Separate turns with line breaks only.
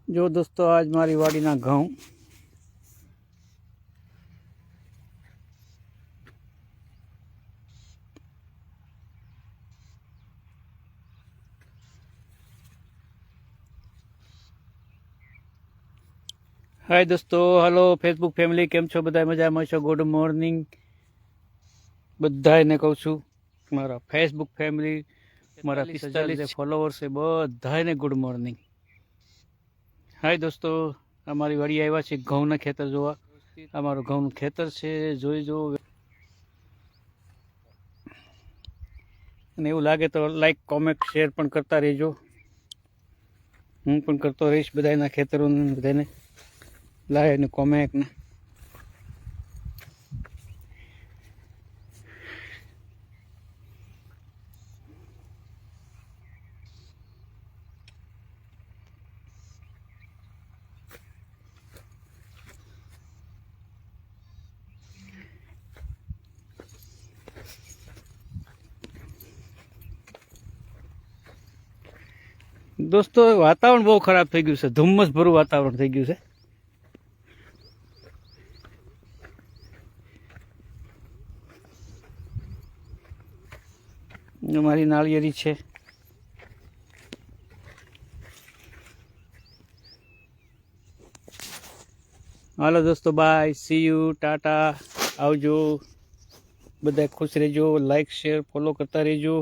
जो दोस्तों आज मारी वाड़ी ना घऊं हाय दोस्तों हेलो फेसबुक फैमिली केम छो बधाय मजामां छो। गुड मॉर्निंग बधाने कहूं छूं। मारा फेसबुक फैमिली मारा 45 फॉलोवर्स है बधाने गुड मॉर्निंग। हाय दोस्तों अमारी वाड़ी आव्या छे घऊंना खेतर जोवा। अमारुं घऊंनुं खेतर छे जोई जो અને એવું લાગે તો લાઈક કોમેન્ટ શેર પણ કરતા રહેજો। હું પણ કરતો રહીશ બધાના ખેતરોને બધાને લાઈક ને કોમેન્ટ ને। दोस्तों वातावरण बहुत खराब थई गयुं छे, धुम्मस भरू वातावरण थई गयुं छे। हमारी नाळिયેરી छे। हालो दोस्तों बाय सी यू टाटा आवजो। बधाय खुश रहिजो, लाइक शेर फॉलो करता रहिजो।